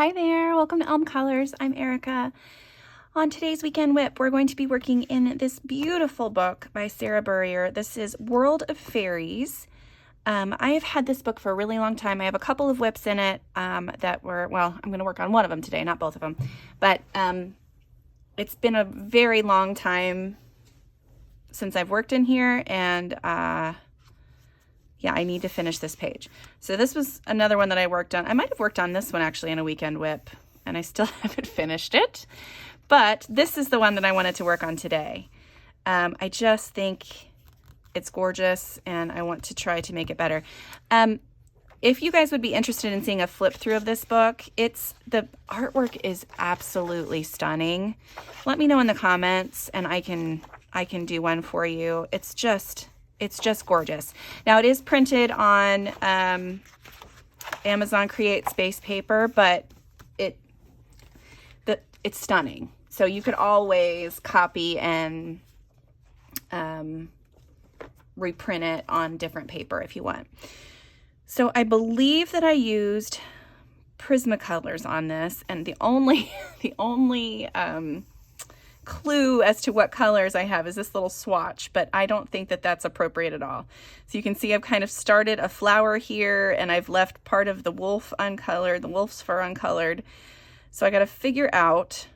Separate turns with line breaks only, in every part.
Hi there, welcome to Elm Colors. I'm Erica. On today's weekend WIP, we're going to be working in this beautiful book by Sarah Burrier. This is World of Fairies. I have had this book for a really long time. I have a couple of WIPs in it that were, well, I'm going to work on one of them today, not both of them. But it's been a very long time since I've worked in here, and yeah, I need to finish this page. So this was another one that I worked on. I might have worked on this one actually in a weekend WIP, and I still haven't finished it. But this is the one that I wanted to work on today. I just think it's gorgeous, and I want to try to make it better. If you guys would be interested in seeing a flip through of this book, the artwork is absolutely stunning. Let me know in the comments, and I can do one for you. It's just gorgeous. Now it is printed on Amazon Create Space paper, but it's stunning. So you could always copy and reprint it on different paper if you want. So I believe that I used Prismacolors on this, and the only clue as to what colors I have is this little swatch, but I don't think that that's appropriate at all. So you can see I've kind of started a flower here, and I've left part of the wolf uncolored, the wolf's fur uncolored. So I got to figure out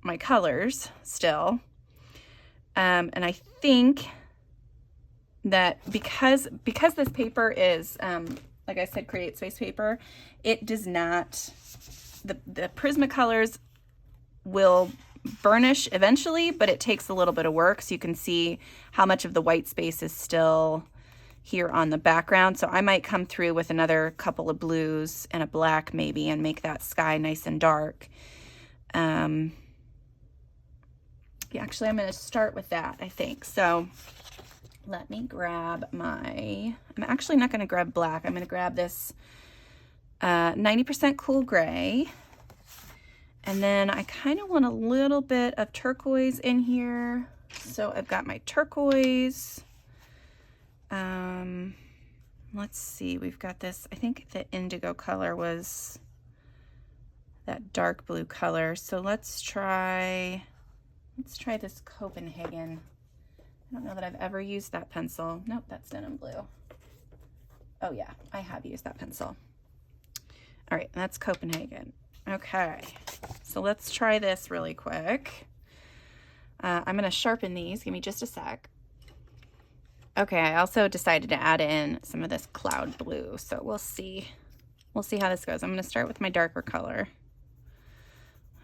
my colors still. And I think that because this paper is, like I said, Create Space paper, it does not, the Prismacolors will burnish eventually, but it takes a little bit of work. So you can see how much of the white space is still here on the background. So I might come through with another couple of blues and a black maybe, and make that sky nice and dark. Yeah, actually I'm going to start with that, I think. So let me grab I'm actually not going to grab black. I'm going to grab this 90% cool gray. And then I kind of want a little bit of turquoise in here. So I've got my turquoise. Let's see, we've got this, I think the indigo color was that dark blue color. So let's try this Copenhagen. I don't know that I've ever used that pencil. Nope, that's denim blue. Oh yeah, I have used that pencil. All right, that's Copenhagen. Okay, so let's try this really quick. I'm gonna sharpen these, give me just a sec. Okay, I also decided to add in some of this cloud blue, so we'll see how this goes. I'm gonna start with my darker color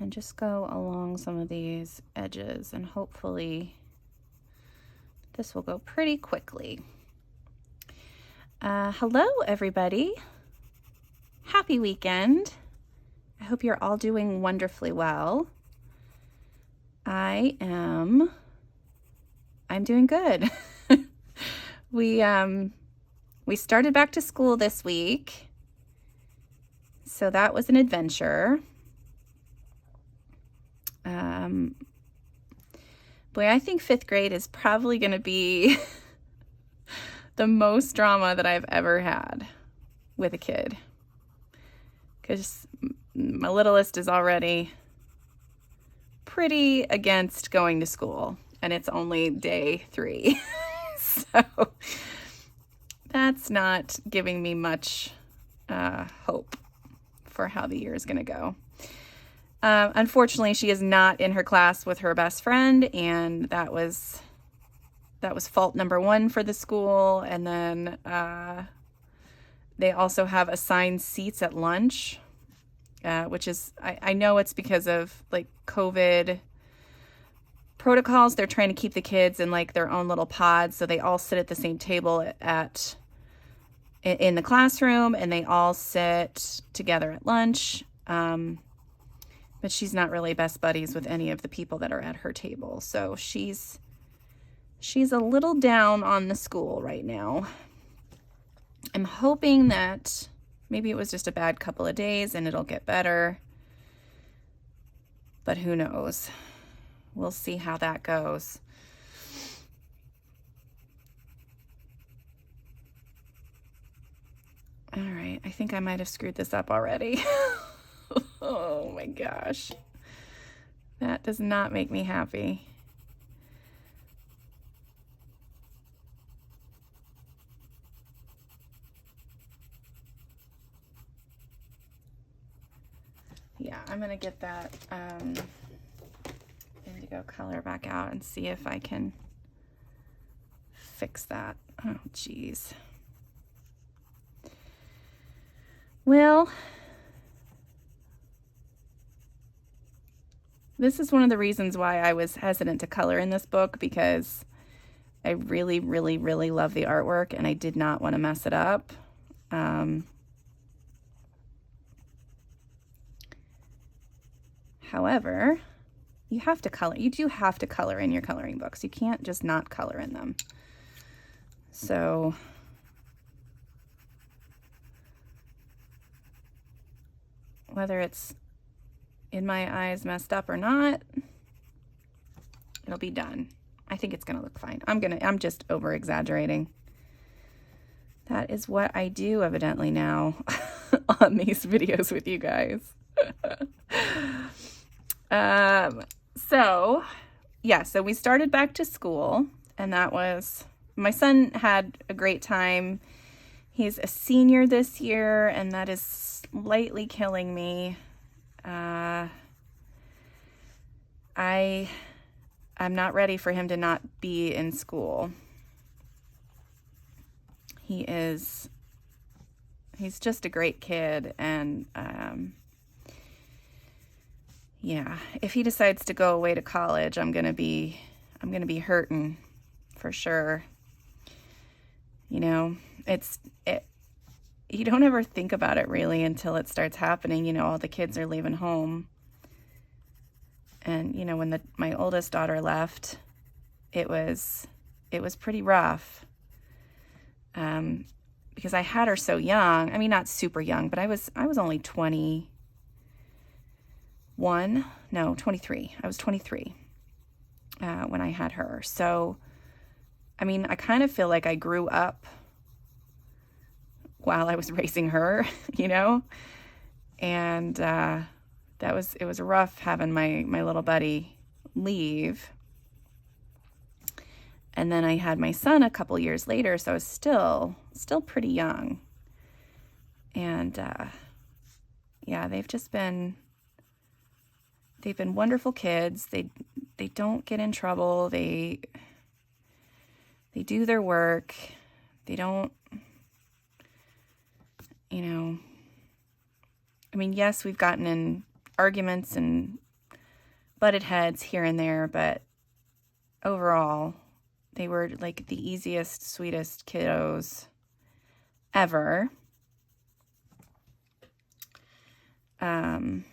and just go along some of these edges, and hopefully this will go pretty quickly. Hello everybody, happy weekend. I hope you're all doing wonderfully well. I'm doing good. We started back to school this week, so that was an adventure. Boy, I think 5th grade is probably going to be the most drama that I've ever had with a kid, because my littlest is already pretty against going to school, and it's only day 3. So that's not giving me much hope for how the year is going to go. Unfortunately, she is not in her class with her best friend, and that was fault number 1 for the school. And then they also have assigned seats at lunch, which is, I know it's because of like COVID protocols. They're trying to keep the kids in like their own little pods, so they all sit at the same table in the classroom, and they all sit together at lunch. But she's not really best buddies with any of the people that are at her table, so she's a little down on the school right now. I'm hoping that maybe it was just a bad couple of days and it'll get better, but who knows? We'll see how that goes. All right, I think I might have screwed this up already. Oh my gosh. That does not make me happy. Yeah, I'm gonna get that indigo color back out and see if I can fix that. Oh, geez. Well, this is one of the reasons why I was hesitant to color in this book, because I really, really, really love the artwork and I did not want to mess it up. However, you have to color. You do have to color in your coloring books. You can't just not color in them. So whether it's in my eyes messed up or not, it'll be done. I think it's gonna look fine. I'm just over exaggerating. That is what I do evidently now on these videos with you guys. So we started back to school, and that was, my son had a great time. He's a senior this year, and that is slightly killing me. I'm not ready for him to not be in school. He's just a great kid, and yeah, if he decides to go away to college, I'm gonna be hurting for sure. You know, you don't ever think about it really until it starts happening. You know, all the kids are leaving home. And, you know, when my oldest daughter left, it was pretty rough. Because I had her so young. I mean, not super young, but I was only 23. I was 23 when I had her. So, I mean, I kind of feel like I grew up while I was raising her, you know? And it was rough having my little buddy leave. And then I had my son a couple years later, so I was still pretty young. And yeah, they've been wonderful kids. They don't get in trouble. They do their work. They don't, you know, I mean, yes, we've gotten in arguments and butted heads here and there, but overall, they were like the easiest, sweetest kiddos ever. And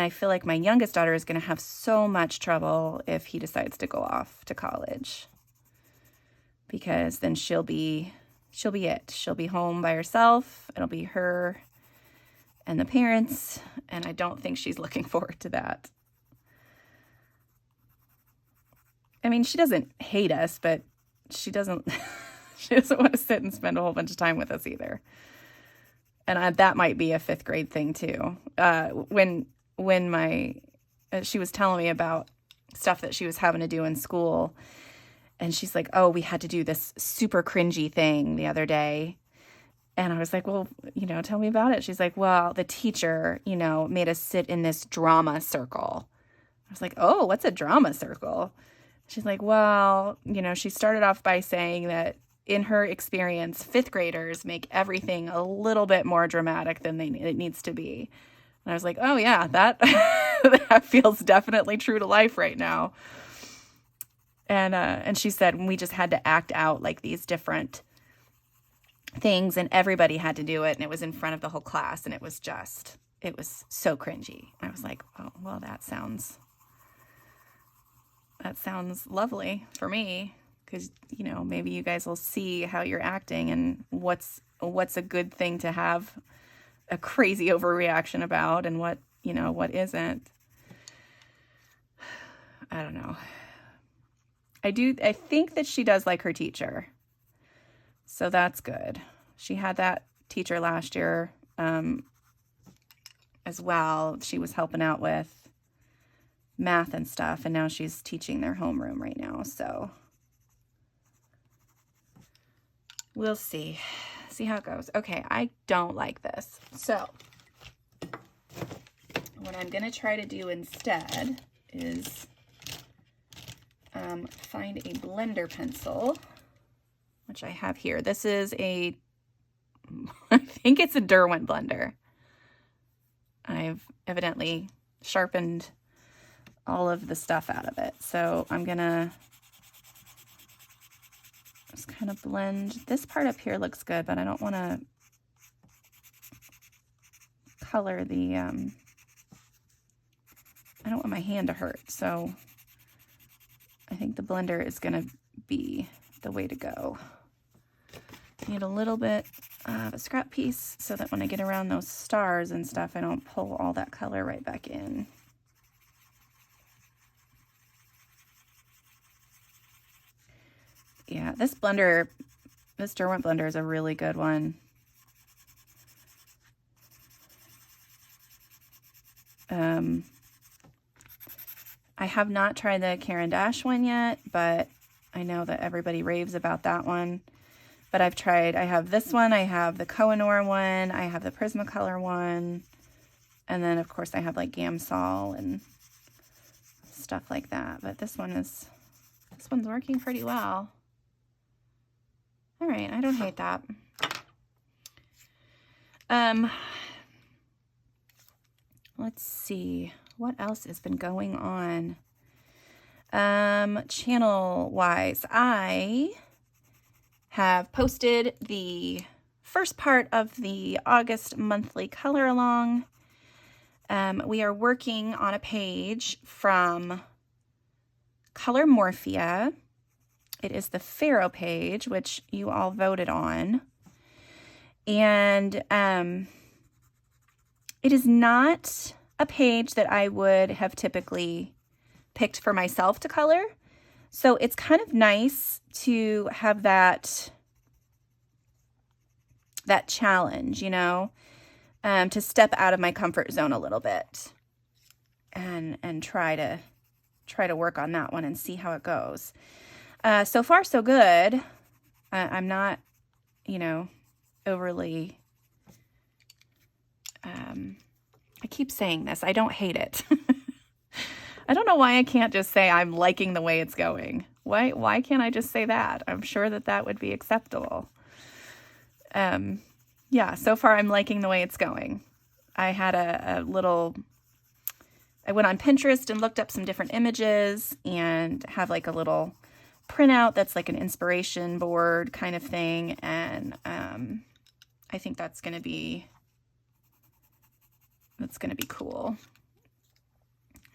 I feel like my youngest daughter is going to have so much trouble if he decides to go off to college, because then she'll be it. She'll be home by herself. It'll be her and the parents, and I don't think she's looking forward to that. I mean, she doesn't hate us, but she doesn't want to sit and spend a whole bunch of time with us either. And that might be a 5th grade thing too. When she was telling me about stuff that she was having to do in school, and she's like, oh, we had to do this super cringy thing the other day. And I was like, well, you know, tell me about it. She's like, well, the teacher, you know, made us sit in this drama circle. I was like, oh, what's a drama circle? She's like, well, you know, she started off by saying that in her experience, 5th graders make everything a little bit more dramatic than it needs to be. And I was like, oh yeah, that that feels definitely true to life right now. And she said we just had to act out like these different things, and everybody had to do it, and it was in front of the whole class, and it was so cringy. I was like, oh, well, that sounds lovely for me, because, you know, maybe you guys will see how you're acting and what's a good thing to have a crazy overreaction about, and what isn't. I don't know. I think that she does like her teacher, so that's good. She had that teacher last year. as well. She was helping out with math and stuff, and now she's teaching their homeroom right now, so we'll see how it goes. Okay, I don't like this. So what I'm gonna try to do instead is find a blender pencil, which I have here. This is a, I think it's a Derwent blender. I've evidently sharpened all of the stuff out of it. So I'm gonna just kind of blend. This part up here looks good, but I don't want to color the, I don't want my hand to hurt. So I think the blender is gonna be the way to go. Need a little bit of a scrap piece so that when I get around those stars and stuff, I don't pull all that color right back in. Yeah, this blender, this Derwent blender is a really good one. I have not tried the Caran d'Ache one yet, but I know that everybody raves about that one. But I've tried, I have this one, I have the Kohinoor one, I have the Prismacolor one, and then of course I have like Gamsol and stuff like that. But this one's working pretty well. All right, I don't hate that. Let's see, what else has been going on? Channel-wise, I have posted the first part of the August monthly color along. We are working on a page from Color Morphia. It is the Pharaoh page, which you all voted on. And it is not a page that I would have typically picked for myself to color. So it's kind of nice to have that challenge, you know, to step out of my comfort zone a little bit and try to work on that one and see how it goes. So far, so good. I'm not, you know, overly, I keep saying this. I don't hate it. I don't know why I can't just say I'm liking the way it's going. Why can't I just say that? I'm sure that would be acceptable. Yeah, so far I'm liking the way it's going. I had I went on Pinterest and looked up some different images and have like a little printout that's like an inspiration board kind of thing. And I think that's going to be cool.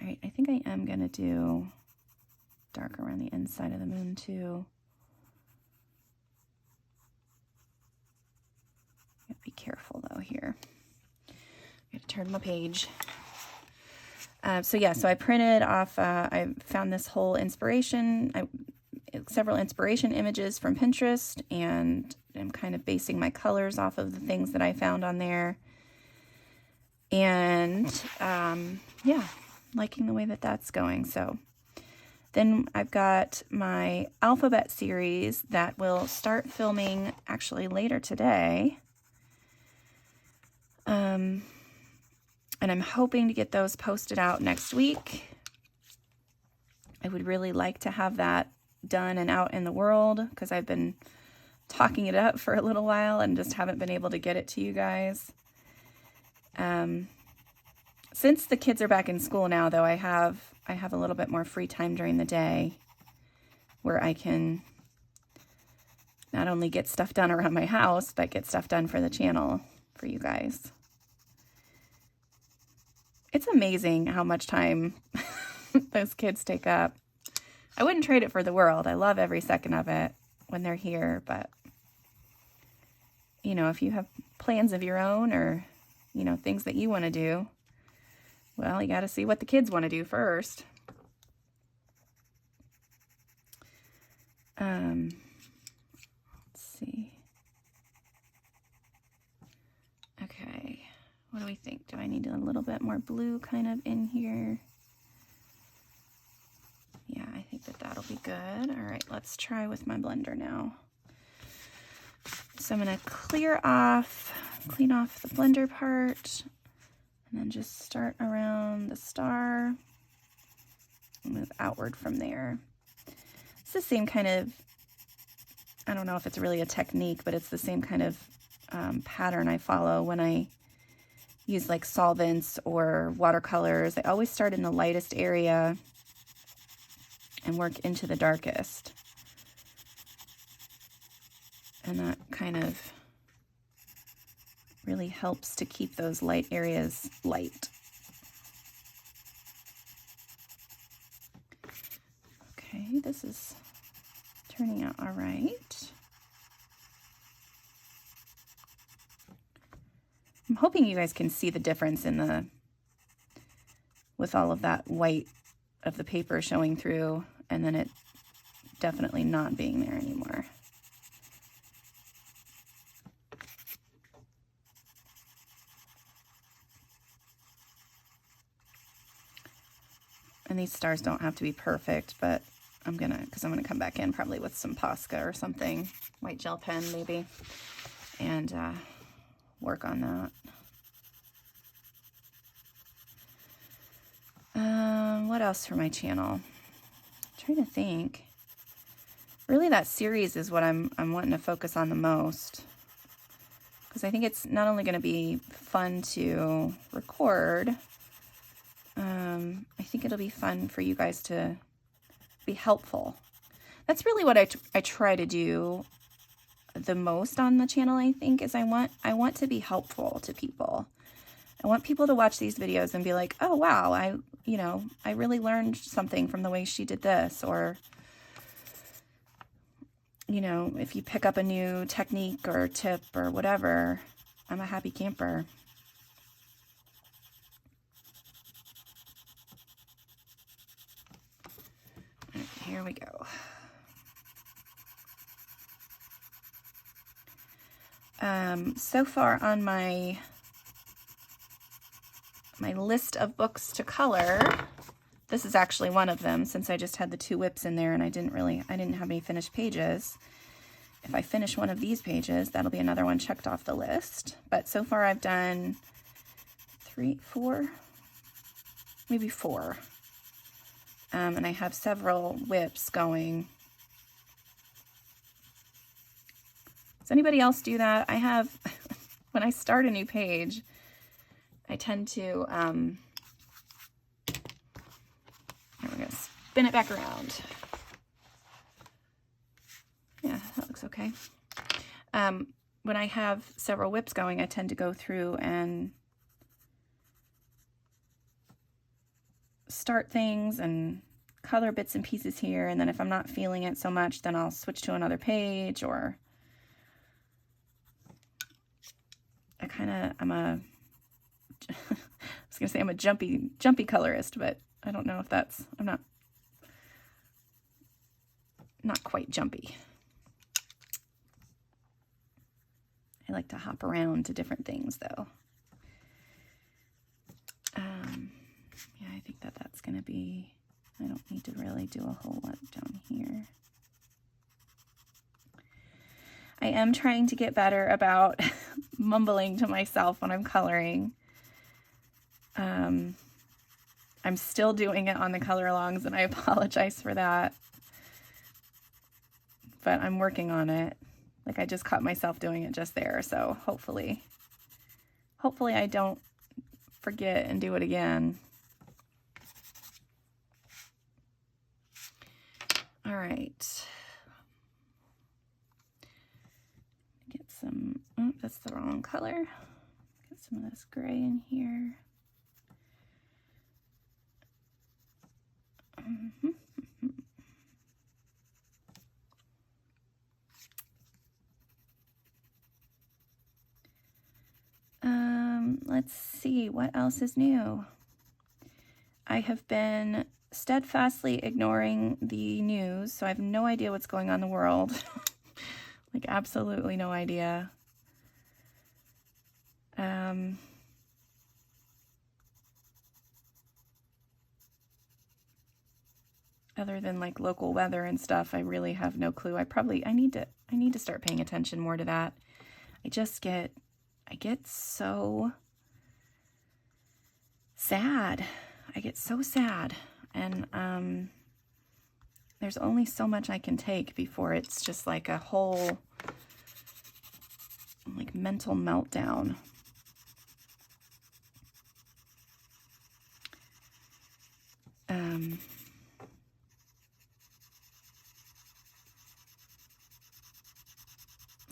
All right, I think I am going to do dark around the inside of the moon too. Be careful though here. I got to turn my page. So I printed off, I found this whole several inspiration images from Pinterest, and I'm kind of basing my colors off of the things that I found on there. And yeah, liking the way that's going. So then I've got my alphabet series that will start filming actually later today. And I'm hoping to get those posted out next week. I would really like to have that done and out in the world because I've been talking it up for a little while and just haven't been able to get it to you guys. Since the kids are back in school now, though, I have a little bit more free time during the day where I can not only get stuff done around my house, but get stuff done for the channel for you guys. It's amazing how much time those kids take up. I wouldn't trade it for the world. I love every second of it when they're here, but you know, if you have plans of your own or, you know, things that you want to do, well, you got to see what the kids want to do first. Let's see. Okay, What do we think? Do I need a little bit more blue kind of in here? Yeah, I think that that'll be good. All right, let's try with my blender now. So I'm gonna clean off the blender part, and then just start around the star and move outward from there. It's the same kind of, I don't know if it's really a technique, but it's the same kind of pattern I follow when I use like solvents or watercolors. I always start in the lightest area and work into the darkest. And that kind of really helps to keep those light areas light. Okay, this is turning out all right. I'm hoping you guys can see the difference with all of that white of the paper showing through, and then it definitely not being there anymore. And these stars don't have to be perfect, but because I'm gonna come back in probably with some Posca or something, white gel pen maybe, and work on that. What else for my channel? I'm trying to think. Really, that series is what I'm wanting to focus on the most, because I think it's not only going to be fun to record, I think it'll be fun for you guys to be helpful. That's really what I try to do the most on the channel, I think, is I want to be helpful to people. I want people to watch these videos and be like, oh wow, I really learned something from the way she did this, or if you pick up a new technique or tip or whatever, I'm a happy camper. All right, here we go. So far on my list of books to color, this is actually one of them, since I just had the 2 WIPs in there and I didn't have any finished pages. If I finish one of these pages, that'll be another one checked off the list. But so far I've done 3, 4, maybe 4. And I have several WIPs going. Does anybody else do that? I have, when I start a new page, I tend to, we're going to spin it back around. Yeah, that looks okay. When I have several WIPs going, I tend to go through and start things and color bits and pieces here, and then if I'm not feeling it so much, then I'll switch to another page, or I'm a I was gonna say I'm a jumpy colorist, but I don't know if that's, I'm not quite jumpy. I like to hop around to different things though. Yeah, I think that's gonna be, I don't need to really do a whole lot down here. I am trying to get better about mumbling to myself when I'm coloring. I'm still doing it on the color alongs, and I apologize for that, but I'm working on it. Like, I just caught myself doing it just there, so hopefully I don't forget and do it again. All right. Get some, oh, that's the wrong color. Get some of this gray in here. Let's see, what else is new? I have been steadfastly ignoring the news, so I have no idea what's going on in the world. Like, absolutely no idea. other than like local weather and stuff, I really have no clue. I need to start paying attention more to that. I get so sad. I get so sad. And there's only so much I can take before it's just like a whole like mental meltdown.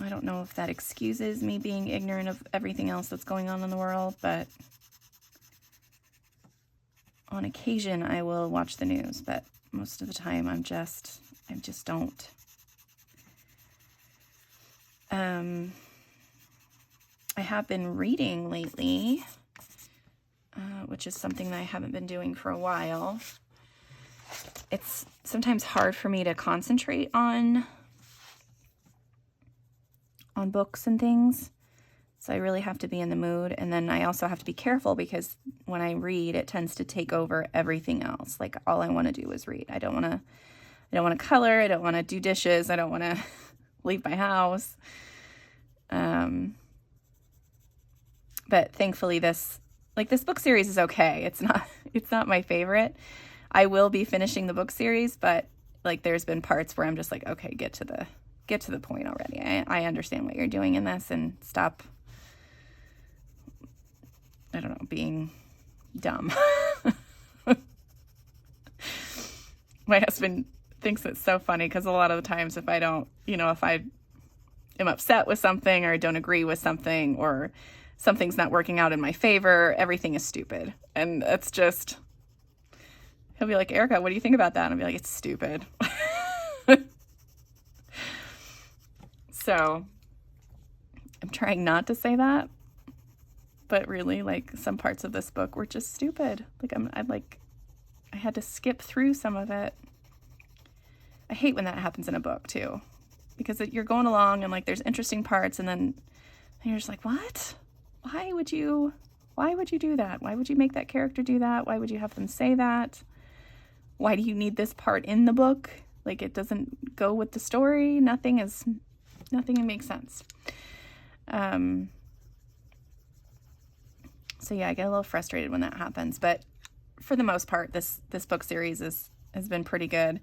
I don't know if that excuses me being ignorant of everything else that's going on in the world, but on occasion I will watch the news, but most of the time I just don't. I have been reading lately, which is something that I haven't been doing for a while. It's sometimes hard for me to concentrate on books and things, so I really have to be in the mood. And then I also have to be careful because when I read, it tends to take over everything else. Like all I want to do is read. I don't want to color. I don't want to do dishes. I don't want to leave my house. But thankfully this book series is okay. It's not my favorite. I will be finishing the book series, but like there's been parts where I'm just like, okay, get to the point already. I understand what you're doing in this, and stop, I don't know, being dumb. My husband thinks it's so funny because a lot of the times if I am upset with something or I don't agree with something or something's not working out in my favor, everything is stupid. And it's just, he'll be like, Erica, what do you think about that? And I'll be like, it's stupid. So I'm trying not to say that, but really, like, some parts of this book were just stupid. Like I had to skip through some of it. I hate when that happens in a book too, because you're going along and like there's interesting parts, and then you're just like, what? Why would you do that? Why would you make that character do that? Why would you have them say that? Why do you need this part in the book? Like, it doesn't go with the story. Nothing makes sense. So yeah, I get a little frustrated when that happens, but for the most part, this book series has been pretty good.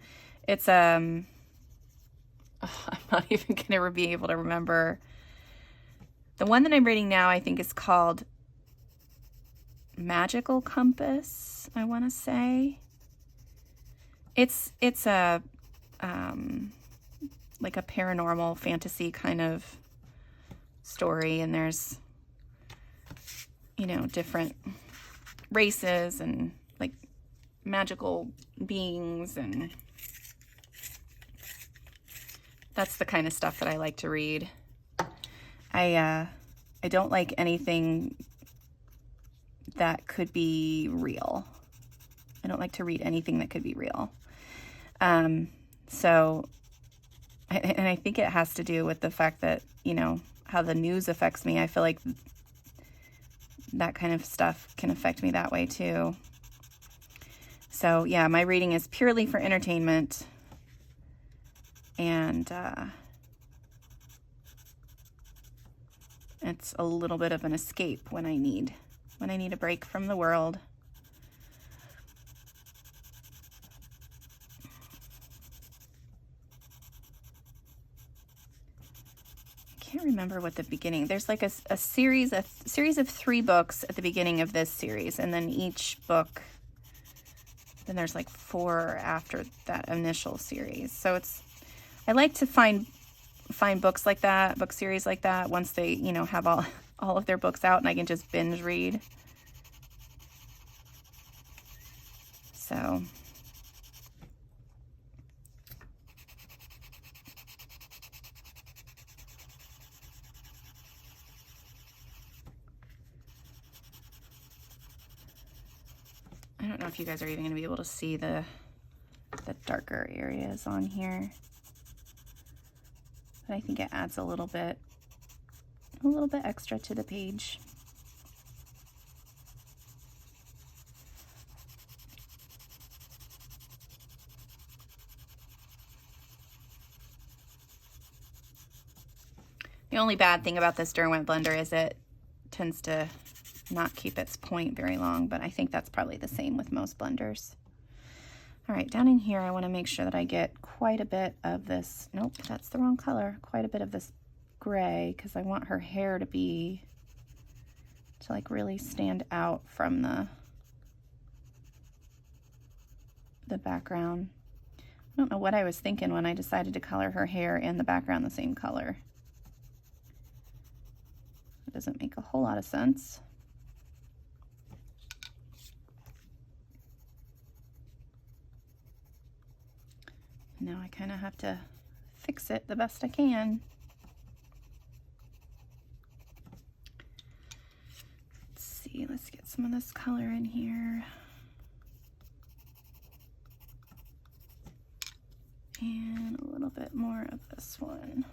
It's, I'm not even going to be able to remember. The one that I'm reading now, I think is called Magical Compass, I want to say. It's a, like a paranormal fantasy kind of story, and there's, different races and like magical beings, and that's the kind of stuff that I like to read. I don't like anything that could be real. I don't like to read anything that could be real. So, and I think it has to do with the fact that, how the news affects me. I feel like that kind of stuff can affect me that way too. So yeah, my reading is purely for entertainment, and it's a little bit of an escape when I need a break from the world. I can't remember what the beginning. There's like a series of 3 books at the beginning of this series, and then each book, then there's like 4 after that initial series. So I like to find books like that, book series like that, once they, have all of their books out and I can just binge read. So I don't know if you guys are even going to be able to see the darker areas on here, but I think it adds a little bit extra to the page. The only bad thing about this Derwent blender is it tends to not keep its point very long, but I think that's probably the same with most blenders. All right, down in here, I want to make sure that I get quite a bit of this. Nope, that's the wrong color. Quite a bit of this gray, because I want her hair to like really stand out from the background. I don't know what I was thinking when I decided to color her hair and the background the same color. It doesn't make a whole lot of sense. Now I kind of have to fix it the best I can. Let's see, let's get some of this color in here. And a little bit more of this one.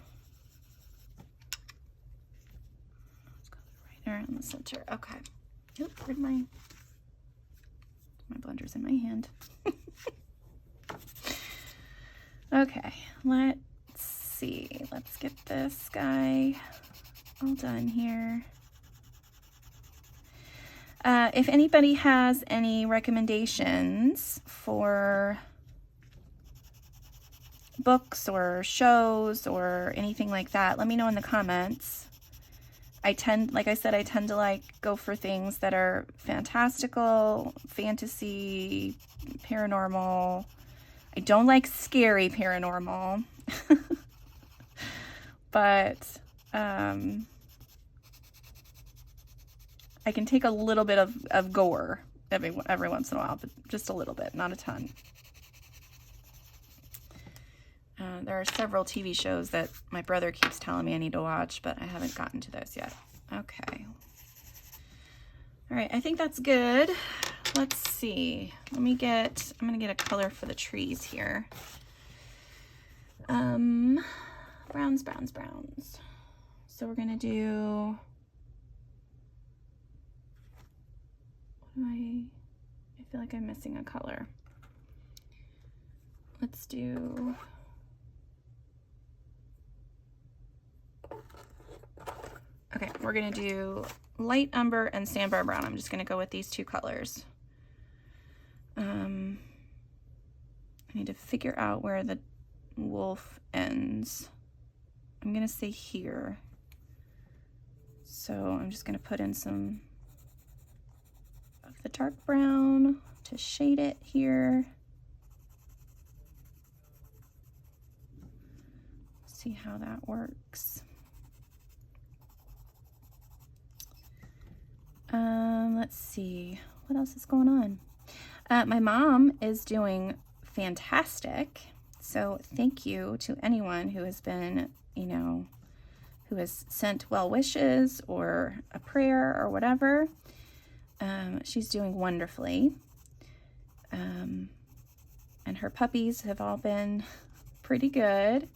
Let's go right there in the center. Okay. Oop, where'd my blender's in my hand. Okay, let's see. Let's get this guy all done here. If anybody has any recommendations for books or shows or anything like that, let me know in the comments. Like I said, I tend to like go for things that are fantastical, fantasy, paranormal. I don't like scary paranormal, but I can take a little bit of gore every once in a while, but just a little bit, not a ton. There are several TV shows that my brother keeps telling me I need to watch, but I haven't gotten to those yet. Okay. All right, I think that's good. Let's see. I'm gonna get a color for the trees here. Browns. So we're gonna do, I feel like I'm missing a color. Let's do, okay, we're gonna do light umber and sandbar brown. I'm just gonna go with these two colors. I need to figure out where the wolf ends. I'm gonna say here. So I'm just gonna put in some of the dark brown to shade it here. See how that works. Let's see, what else is going on? My mom is doing fantastic. So thank you to anyone who has been, who has sent well wishes or a prayer or whatever. She's doing wonderfully. And her puppies have all been pretty good.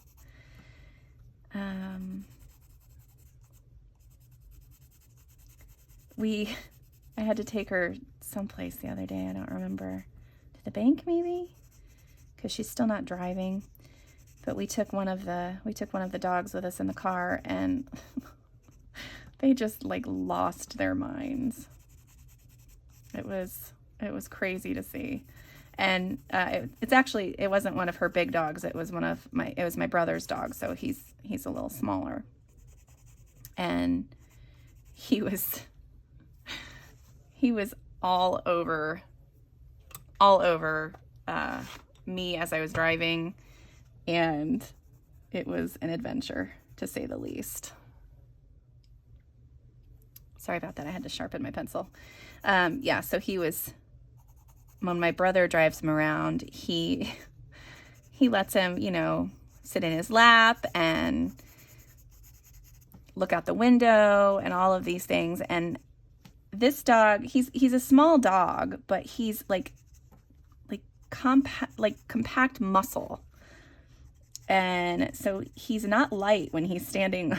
I had to take her someplace the other day. I don't remember. To the bank maybe? Because she's still not driving. But we took one of the dogs with us in the car, and they just like lost their minds. It was crazy to see. And it wasn't one of her big dogs. It was my brother's dog, so he's a little smaller. And he was all over me as I was driving, and it was an adventure, to say the least. Sorry about that. I had to sharpen my pencil. Yeah, so when my brother drives him around, he lets him, sit in his lap and look out the window and all of these things. And this dog, he's a small dog, but he's like compact muscle. And so he's not light when he's standing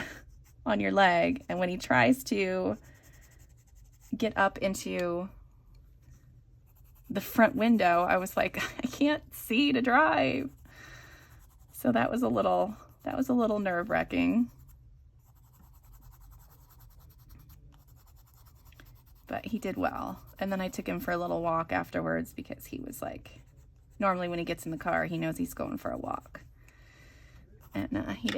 on your leg. And when he tries to get up into the front window, I was like, I can't see to drive. So that was a little nerve-wracking. but he did well. And then I took him for a little walk afterwards because he was like, normally when he gets in the car, he knows he's going for a walk. And he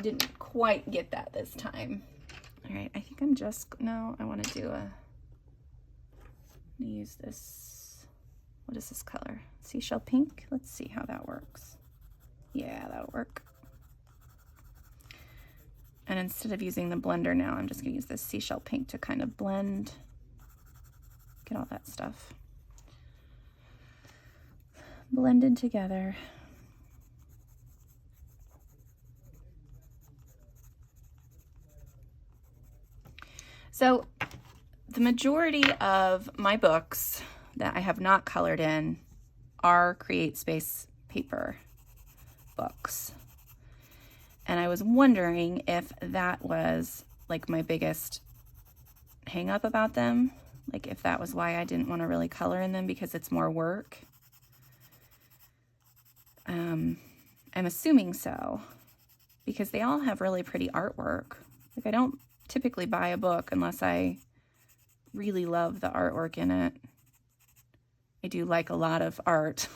didn't quite get that this time. All right, I think I want to use this, what is this color? Seashell pink? Let's see how that works. Yeah, that'll work. And instead of using the blender now, I'm just gonna use this seashell pink to kind of blend, get all that stuff blended together. So the majority of my books that I have not colored in are Create Space paper books. And I was wondering if that was like my biggest hang up about them. Like if that was why I didn't want to really color in them, because it's more work. I'm assuming so, because they all have really pretty artwork. Like I don't typically buy a book unless I really love the artwork in it. I do like a lot of art.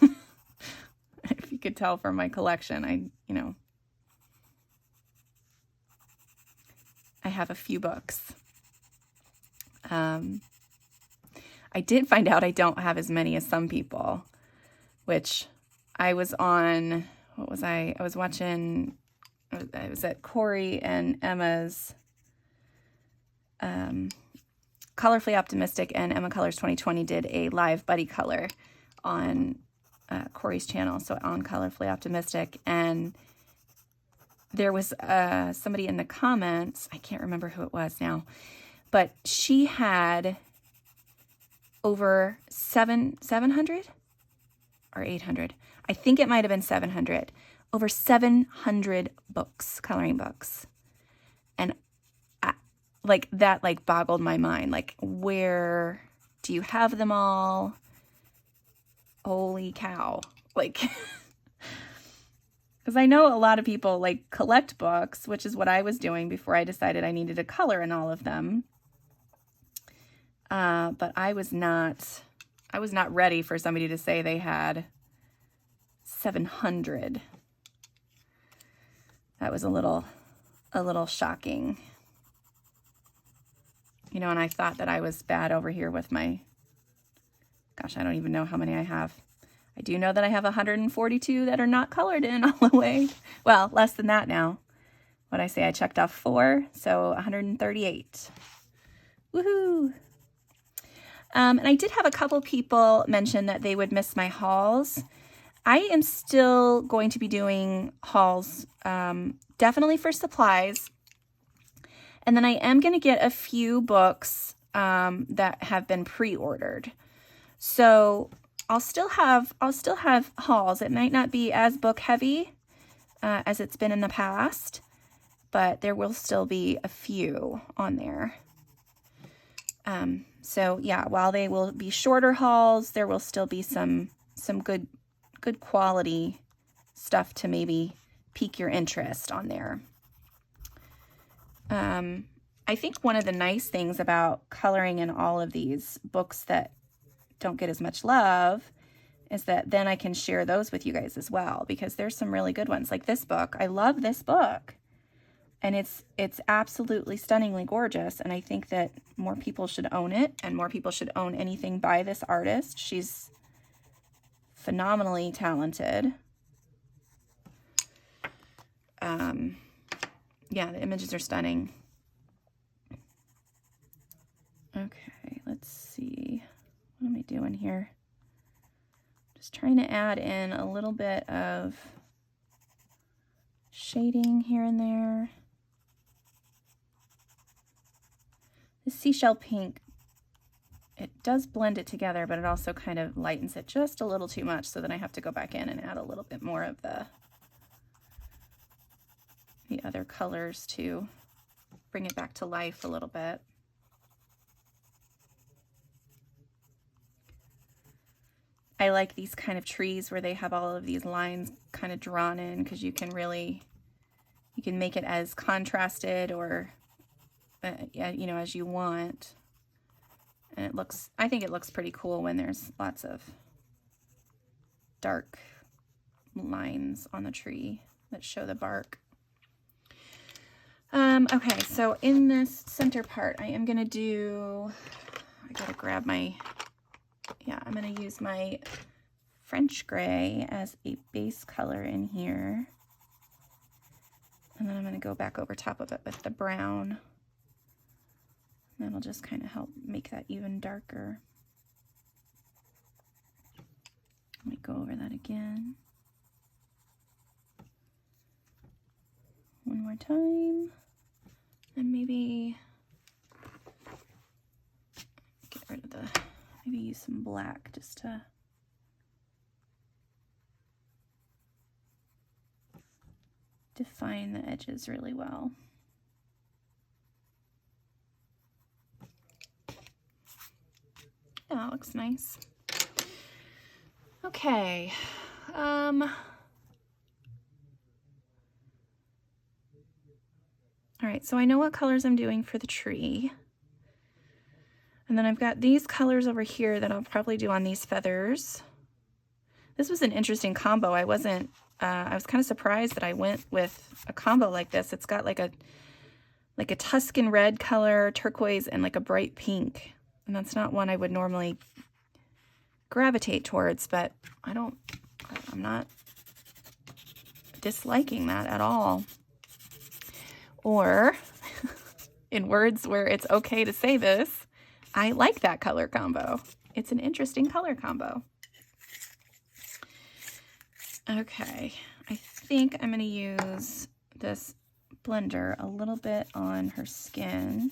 If you could tell from my collection, I have a few books. I did find out I don't have as many as some people, which I was on, what was I? I was watching, I was at Corey and Emma's Colorfully Optimistic, and Emma Colors 2020 did a live buddy color on Corey's channel, so on Colorfully Optimistic, and there was somebody in the comments, I can't remember who it was now, but she had over 700 or 800. I think it might have been 700. Over 700 books, coloring books. And that boggled my mind. Like, where do you have them all? Holy cow. Like, because I know a lot of people like collect books, which is what I was doing before I decided I needed to color in all of them. But I was not ready for somebody to say they had 700. That was a little shocking. And I thought that I was bad over here with my, gosh, I don't even know how many I have. I do know that I have 142 that are not colored in all the way. Well, less than that now. What'd I say? I checked off 4, so 138. Woohoo! And I did have a couple people mention that they would miss my hauls. I am still going to be doing hauls, definitely for supplies. And then I am going to get a few books that have been pre-ordered. So I'll still have hauls. It might not be as book heavy as it's been in the past, but there will still be a few on there. So yeah, while they will be shorter hauls, there will still be some good quality stuff to maybe pique your interest on there. I think one of the nice things about coloring in all of these books that don't get as much love is that then I can share those with you guys as well, because there's some really good ones. Like this book. I love this book. And it's absolutely stunningly gorgeous, and I think that more people should own it, and more people should own anything by this artist. She's phenomenally talented. Yeah, the images are stunning. Okay, let's see. What am I doing here? Just trying to add in a little bit of shading here and there. The seashell pink, it does blend it together, but it also kind of lightens it just a little too much, so then I have to go back in and add a little bit more of the other colors to bring it back to life a little bit. I like these kind of trees where they have all of these lines kind of drawn in, because you can make it as contrasted or as you want. And it looks, I think it looks pretty cool when there's lots of dark lines on the tree that show the bark. Okay, so in this center part, I am gonna do, I gotta grab my, yeah, I'm gonna use my French gray as a base color in here. And then I'm gonna go back over top of it with the brown. That'll just kind of help make that even darker. Let me go over that again. One more time. And maybe get rid of the, maybe use some black just to define the edges really well. Yeah, that looks nice. Okay. All right, so I know what colors I'm doing for the tree. And then I've got these colors over here that I'll probably do on these feathers. This was an interesting combo. I was kind of surprised that I went with a combo like this. It's got like a Tuscan red color, turquoise, and like a bright pink. And that's not one I would normally gravitate towards, but I'm not disliking that at all. Or, in words where it's okay to say this, I like that color combo. It's an interesting color combo. Okay, I think I'm going to use this blender a little bit on her skin.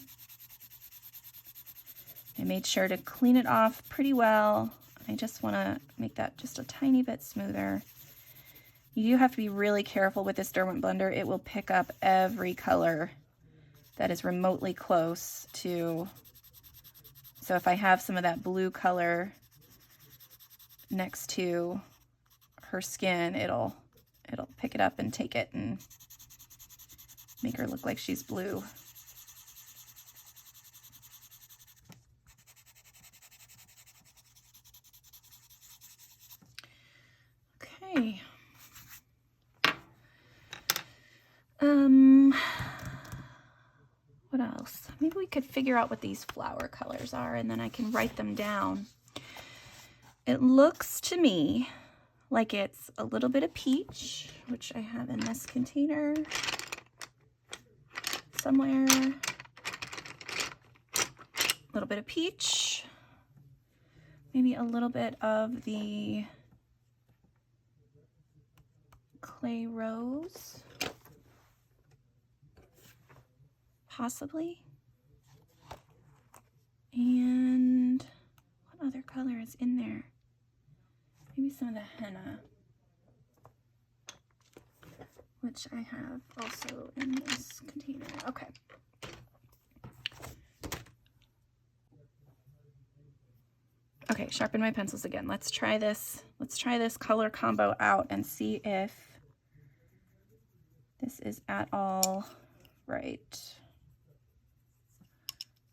I made sure to clean it off pretty well. I just want to make that just a tiny bit smoother. You do have to be really careful with this Derwent blender. It will pick up every color that is remotely close to. So if I have some of that blue color next to her skin, it'll pick it up and take it and make her look like she's blue. Okay. What else? Maybe we could figure out what these flower colors are and then I can write them down. It looks to me like it's a little bit of peach, which I have in this container somewhere. A little bit of peach. Maybe a little bit of the clay rose. Possibly. And what other color is in there? Maybe some of the henna, which I have also in this container. Okay. Okay, sharpen my pencils again. Let's try this. Let's try this color combo out and see if this is at all right.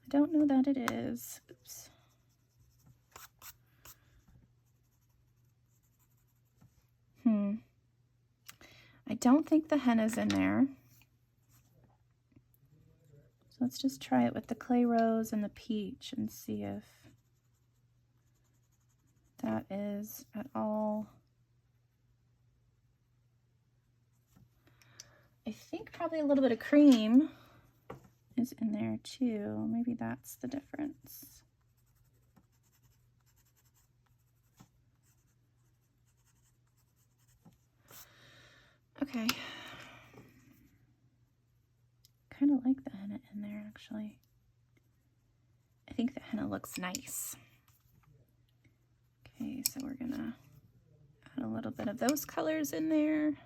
I don't know that it is. Oops. I don't think the henna's in there. So let's just try it with the clay rose and the peach and see if that is at all. I think probably a little bit of cream is in there too. Maybe that's the difference. Okay. Kind of like the henna in there actually. I think the henna looks nice. Okay, so we're gonna add a little bit of those colors in there.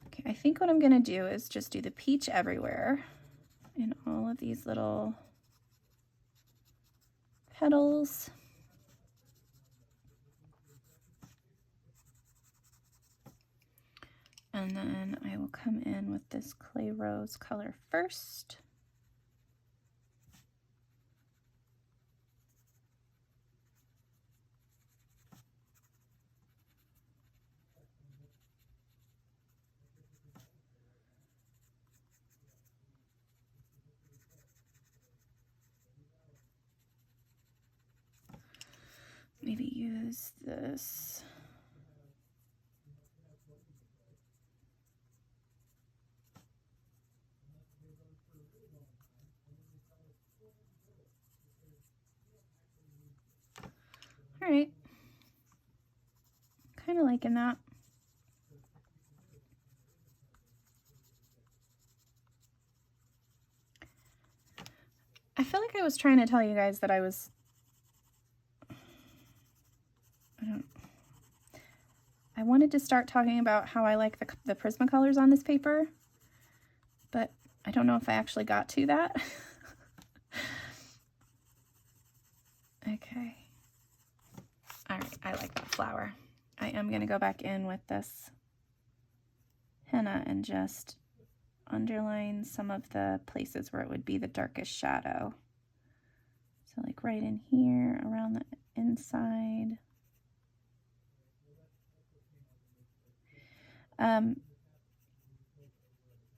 Okay, I think what I'm gonna do is just do the peach everywhere in all of these little petals. And then I will come in with this clay rose color first. maybe use this. All right, kind of liking that. I feel like I was trying to tell you guys that I wanted to start talking about how I like the Prismacolors on this paper, but I don't know if I actually got to that. Okay. All right, I like that flower. I am going to go back in with this henna and just underline some of the places where it would be the darkest shadow. So like right in here, around the inside.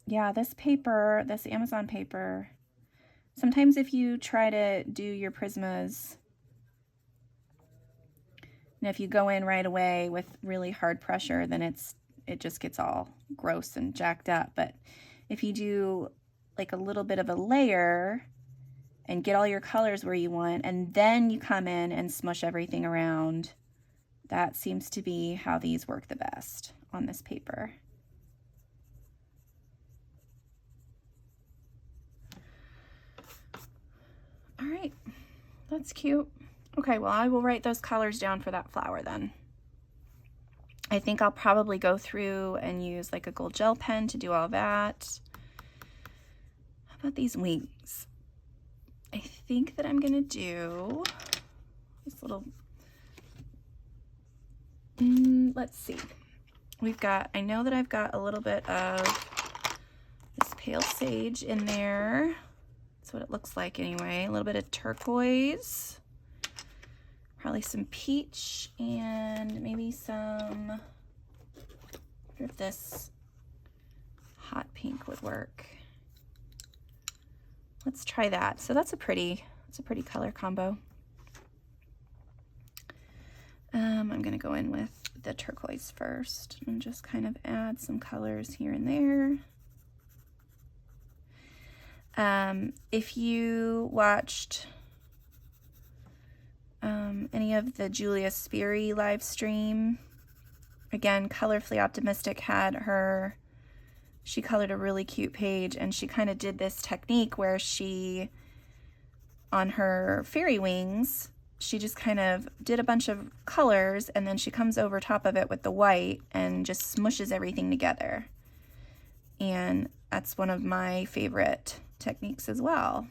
Yeah, this paper, this Amazon paper, sometimes if you try to do your Prismas, and if you go in right away with really hard pressure, then it just gets all gross and jacked up. But if you do like a little bit of a layer and get all your colors where you want, and then you come in and smush everything around, that seems to be how these work the best on this paper. All right, that's cute. Okay, well, I will write those colors down for that flower then. I think I'll probably go through and use like a gold gel pen to do all that. How about these wings? I think that I'm gonna do this little, let's see. I know that I've got a little bit of this pale sage in there. That's what it looks like anyway. A little bit of turquoise, probably some peach, and maybe some, I wonder if this hot pink would work. Let's try that. So that's a pretty color combo. I'm gonna go in with the turquoise first and just kind of add some colors here and there. If you watched any of the Julia Sperry live stream, again, Colorfully Optimistic she colored a really cute page, and she kind of did this technique where she, on her fairy wings, she just kind of did a bunch of colors, and then she comes over top of it with the white and just smushes everything together. And that's one of my favorite techniques as well,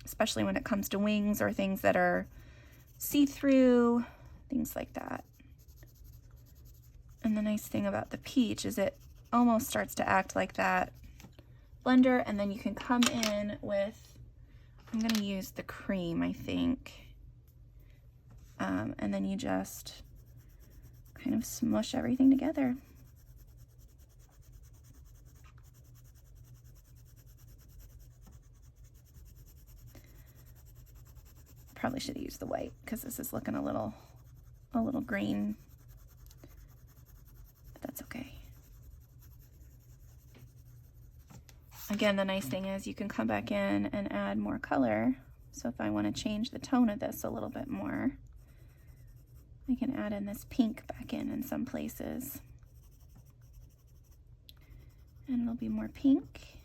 especially when it comes to wings or things that are see-through, things like that. And the nice thing about the peach is it almost starts to act like that blender, and then you can come in with, I'm going to use the cream, I think, and then you just kind of smush everything together. Probably should have used the white because this is looking a little green, but that's okay. Again, the nice thing is you can come back in and add more color. So if I want to change the tone of this a little bit more, I can add in this pink back in some places. And it'll be more pink.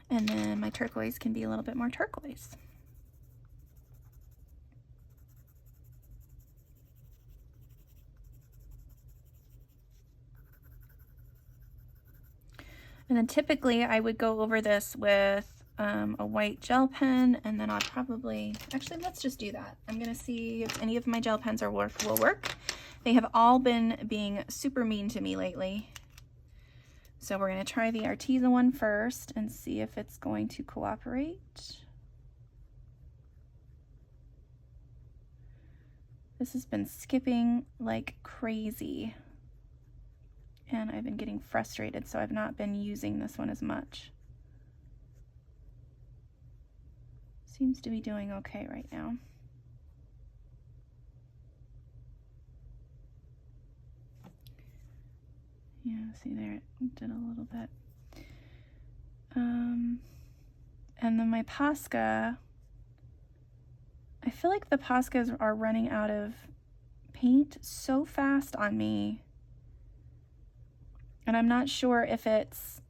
And then my turquoise can be a little bit more turquoise. And then typically I would go over this with a white gel pen, and then I'll probably, actually let's just do that. I'm gonna see if any of my gel pens will work. They have all been being super mean to me lately. So we're gonna try the Arteza one first and see if it's going to cooperate. This has been skipping like crazy, and I've been getting frustrated, so I've not been using this one as much. Seems to be doing okay right now. Yeah, see there, it did a little bit. And then my Posca, I feel like the Poscas are running out of paint so fast on me. And I'm not sure if it's,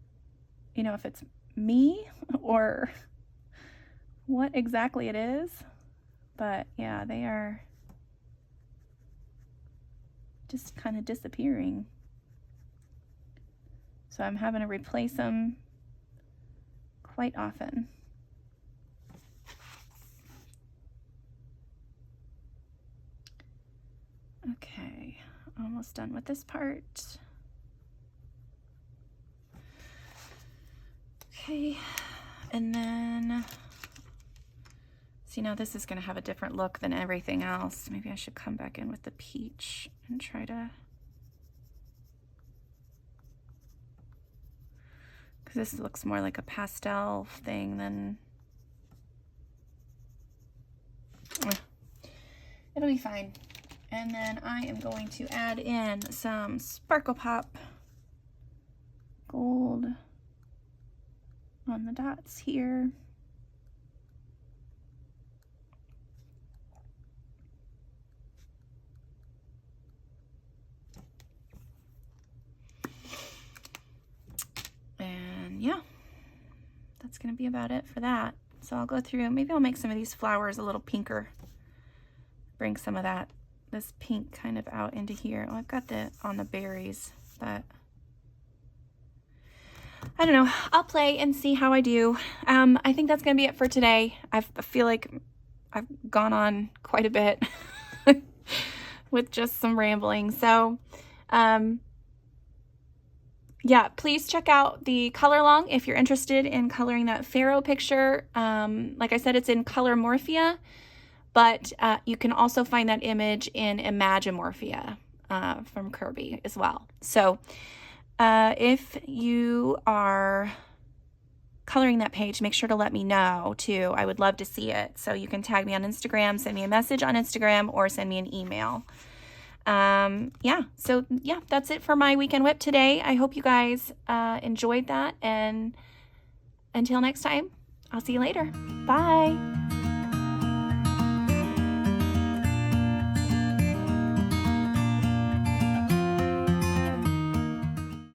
you know, if it's me or what exactly it is. But yeah, they are just kind of disappearing. So I'm having to replace them quite often. Okay, almost done with this part. Okay, and then, see, now this is going to have a different look than everything else. Maybe I should come back in with the peach and try to, because this looks more like a pastel thing than, it'll be fine. And then I am going to add in some Sparkle Pop gold on the dots here. And yeah, that's going to be about it for that. So I'll go through, maybe I'll make some of these flowers a little pinker. Bring some of that, this pink kind of out into here. Oh, I've got the on the berries, but I don't know. I'll play and see how I do. I think that's going to be it for today. I feel like I've gone on quite a bit with just some rambling. So, yeah, please check out the color along if you're interested in coloring that Pharaoh picture. Like I said, it's in Color Morphia, but you can also find that image in Imagimorphia from Kirby as well. So if you are coloring that page, make sure to let me know too. I would love to see it. So you can tag me on Instagram, send me a message on Instagram, or send me an email. Yeah, so yeah, that's it for my weekend whip today. I hope you guys enjoyed that, and until next time, I'll see you later. Bye.